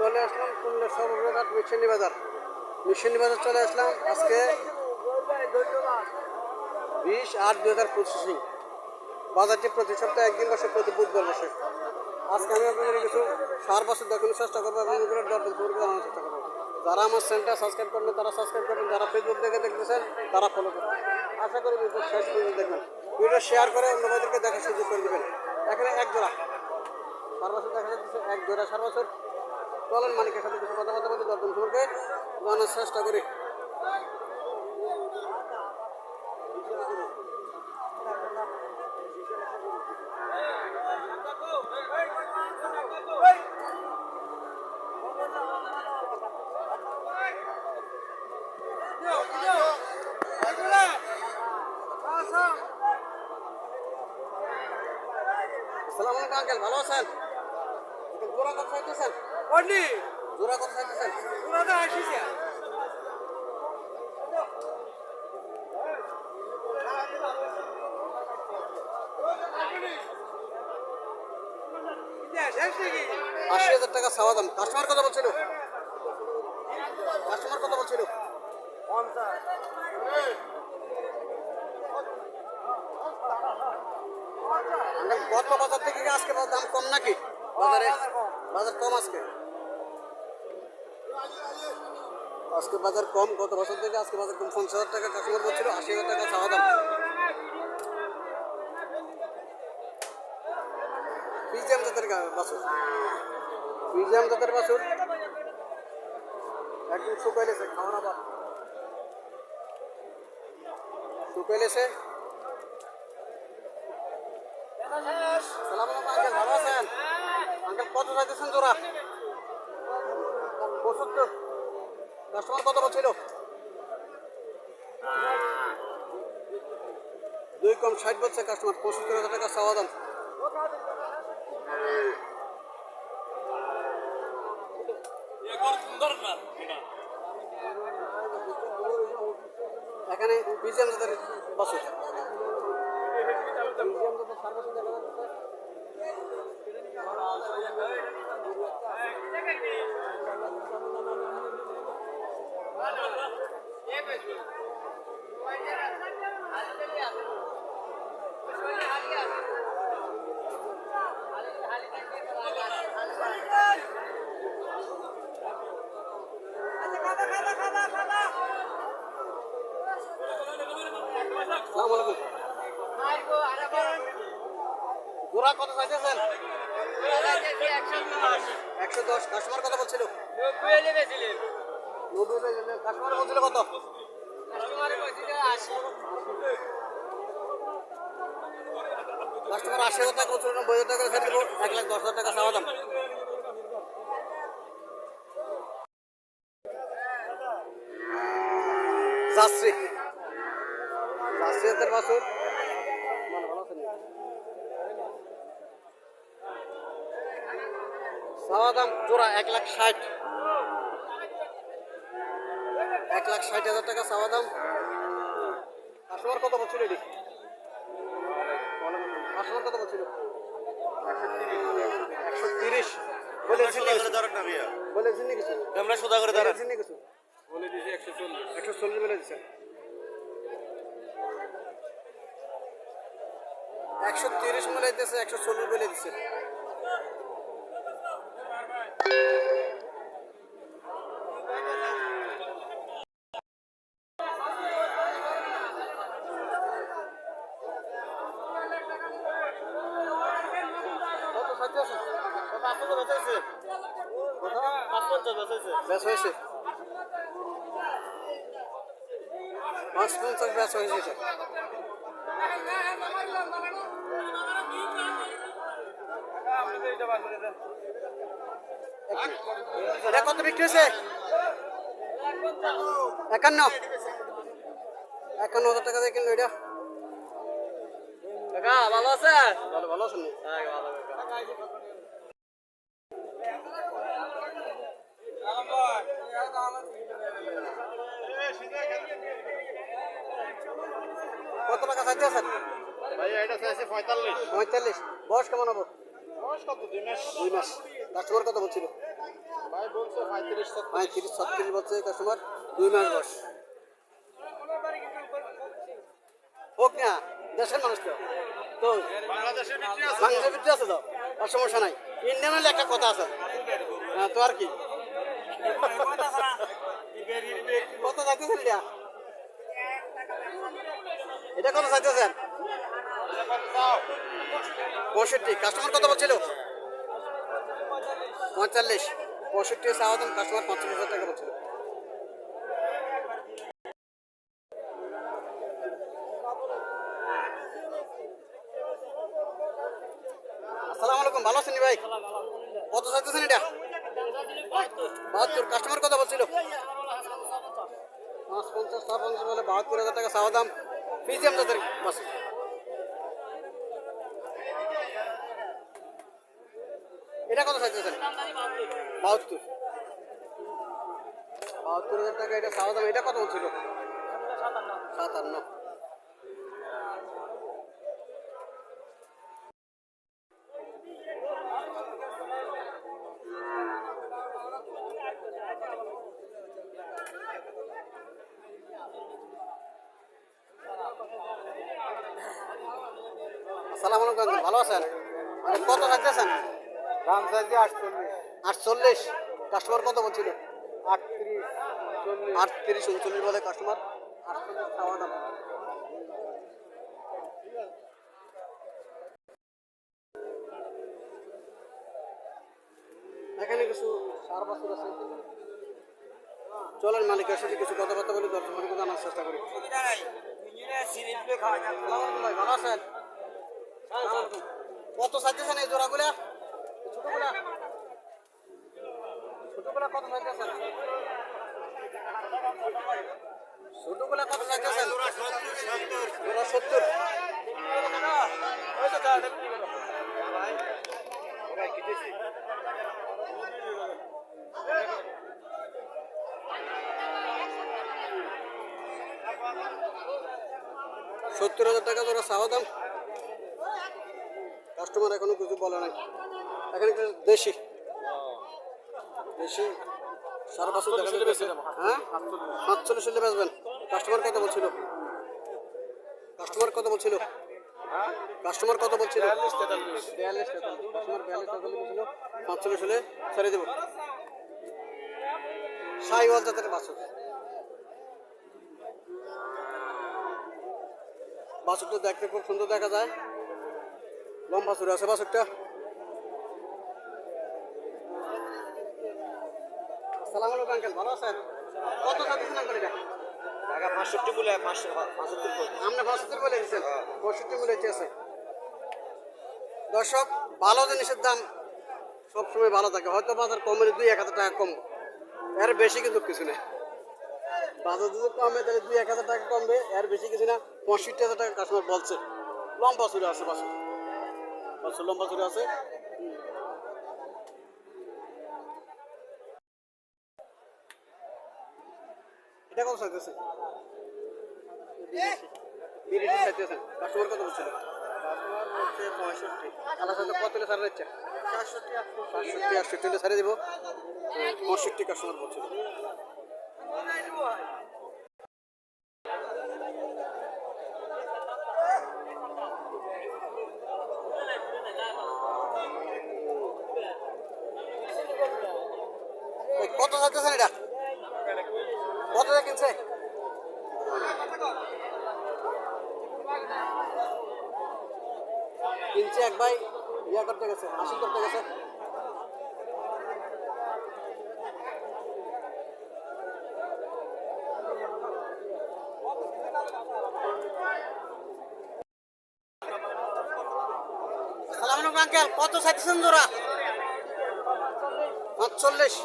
চলে আসলাম কুমিল্লার সর্ববৃহৎ মিশনী বাজার। মিশনী বাজার চলে আসলাম আজকে 20/8/2025। বাজারটি প্রতি সপ্তাহে একদিন বসে, প্রতি বুধবার বসে। আজকে আমি আপনাদের কিছু সার বছর দেখানোর চেষ্টা করবো এবং এগুলোর দরদাম সম্পর্কে জানানোর চেষ্টা করবো। যারা আমার চ্যানেলটা সাবস্ক্রাইব করবেন তারা সাবস্ক্রাইব করবেন, যারা ফেসবুক থেকে দেখতেছেন তারা ফলো করবেন। আশা করি ভিডিও শেষ পর্যন্ত দেখবেন, ভিডিও শেয়ার করে অন্যদেরকে দেখার সুযোগ করে দেবেন। এখানে এক জোড়া সার বছর দেখা যাচ্ছে, এক জোড়া সার বছর। চলেন মালিকের সাথে কিছু কথাবার্তা বলে দরদাম সম্পর্কে জানার চেষ্টা করি। আসসালামু আলাইকুম আঙ্কেল, ভালো আছেন? জোড়া কত চাইতেছেন? জোড়া কত চাইতেছেন? ৳৮০,০০০ চাওয়া দাম। কাস্টমার কত বলছিল? কাস্টমার কত বলছিল? গত বাজার থেকে আজকে দাম কম নাকি? বাজার কম আজকে বাজার কম। গত বছর থেকে আজকে বাজার কম। ৳৫০,০০০ কাস্টমার বলছিল, ৳৮০,০০০ চাওয়া দাম। ফ্রিজিয়াম জাতের বাছুর, ফ্রিজিয়াম জাতের বাছুর একদম শুকাইলেছে, খাওয়ার আবার শুকাইলেছে। সালাম আঙ্কেল, ভালো আছেন? আঙ্কেল কত চাইতেছেন জোড়া? ৭৫। কাস্টমার কত বলছিল? 2 কম 60 বলছে কাস্টমার। ৳৭৫,০০০ চাওয়া দাম। এখানে ফ্রিজিয়াম জাতের বাছুর, ফ্রিজিয়াম জাতের সার বাছুর দেখা যাচ্ছে। আসসালামু আলাইকুম। জোড়া কত চাইতেছেন? 110। কাস্টমার কত বলছিল? 90। কাস্টমার বলছিল কত? কাস্টমার ৮০,০০০ বলছিল, ৯০,০০০ ছেড়ে দেবো। 1,10,০০০ চাওয়া দাম। যাত্রী জাতের বাছুর, চাওয়া দাম জোড়া 1,60,০০০। 1,60,০০০ চাওয়া দাম। কাস্টমার কত বলছিল? এটি কাস্টমার কত বলছিল? 130। বলেছেন কিছু? আমরা সোজা করে দাঁড়াচ্ছি কিছু বলে দিয়েছি। 140 বলে দিচ্ছেন। 130 বলে দিচ্ছে, 140 বলে দিচ্ছে। ব্যাস হয়েছে ৫৫ ব্যাস হয়েছে। এটা কত বিক্রি হয়েছে? ৫১,০০০ দিয়ে কিনলো এটা। ভালো আছে? ভালো আছেন? কত টাকা চাইতে আছেন? ভাই এটা চাইছে 45। 45। বয়স কেমন হবে? বয়স কত? 2 মাস। 2 মাস। কাস্টমার কত বলছিল? ভাই বলছে 35-36 বলছে কাস্টমার, 2 মাস বয়স। হোক না, দেশের মানুষ তো তো বাংলাদেশের ভিতরে আছে বাংলাদেশের ভিতরে আছে তো, আর সমস্যা নাই। ইন্ডিয়ান হলে একটা কথা আছে, হ্যাঁ তো আর কি। কত চাইতেছেন এটা? এটা কত চাইতেছেন? 65। কাস্টমার কত বলছিল? 45। 65 চাওয়া দাম, কাস্টমার 45,000 টাকা বলছিল। আসসালামু আলাইকুম, ভালো আছেন ভাই? কত চাইতেছেন এটা? 72। কাস্টমার কত বলছিল? 550, 650 বলে 72,000 টাকা চাওয়া দাম। ফিজিয়াম জাতের বাসে। এটা কত চাইতেছেন? 72। 72,000 টাকা এটা চাওয়া দাম। এটা কত বলছিল? 57। আসসালামু আলাইকুম, ভালো আছেন? কত চাইতেছেন? দাম চাইছে 48 48। কাস্টমার কত বলছিল? 38 40 38, 39 বলে কাস্টমার। 48 চাওয়া দাম। এখানে কিছু সার বাছুর আছে। চলেন মালিকের সাথে কিছু কথাবার্তা বলি, দর্শক বন্ধুকে জানার চেষ্টা করি। আসসালামু আলাইকুম ভাই, ভালো আছেন? কত চাইতেছেন এই জোড়াগুলা? ছোটগুলা ছোটগুলা কত চাইতেছেন? ছোটগুলা কত চাইতেছেন? জোড়া 70। $70,000 জোড়া চাওয়া দাম। কাস্টমার এখনো কিছু বলে নাই। এখানে কিছু দেশি দেশি সারা বছর দেখা যাচ্ছে। হ্যাঁ, 45 হলে বেচবেন। কাস্টমার কত বলছিল? কাস্টমার কত বলছিল? কাস্টমার কত বলছিল? 43 42, 43। কাস্টমার 42 বলছিল। 45 হলে ছেড়ে দেব। শাহিওয়াল জাতের বাছুর। বাছুরটা দেখতে খুব সুন্দর দেখা যায়। লম্বা চূড়া আছে বাছুরটা। আসসালামু আলাইকুম আঙ্কেল, ভালো আছেন? কত চাইতেছেন আঙ্কেল এটা? টাকা 65 বলে 575 বলে আপনি 75 বলে দিচ্ছেন, 65 বলে আছে। দর্শক, ভালো জিনিসের দাম সবসময় ভালো থাকে। হয়তো বাজার কমের 2-1,000 টাকা কম, এর বেশি কিন্তু কিছু নেই। বাজার যদি কমে তাহলে 2-1,000 টাকা কমবে, এর বেশি কিছু না। 65,000 টাকা কাস্টমার বলছে। লম্বা চূড়া আছে বাছুর, বাছুর লম্বা চূড়া আছে। এটা কত চাইতেছে? 32 চাইতেছেন। কাস্টমার কত বলছিল? কাস্টমার বলছে 65 আলাদা সাথে কত হলে ছাড়া দিচ্ছে? 65, 68 হলে ছাড়ে দিব। 65 কাস্টমার বলছিল। কত চাইতেছেন এটা? কত টাকা কিনছে? কিনছে এক ভাই ইয়া করতে গেছে, হাসিল করতে গেছে। আসসালামু আলাইকুম আঙ্কেল, কত চাইতেছেন জোড়া? 45।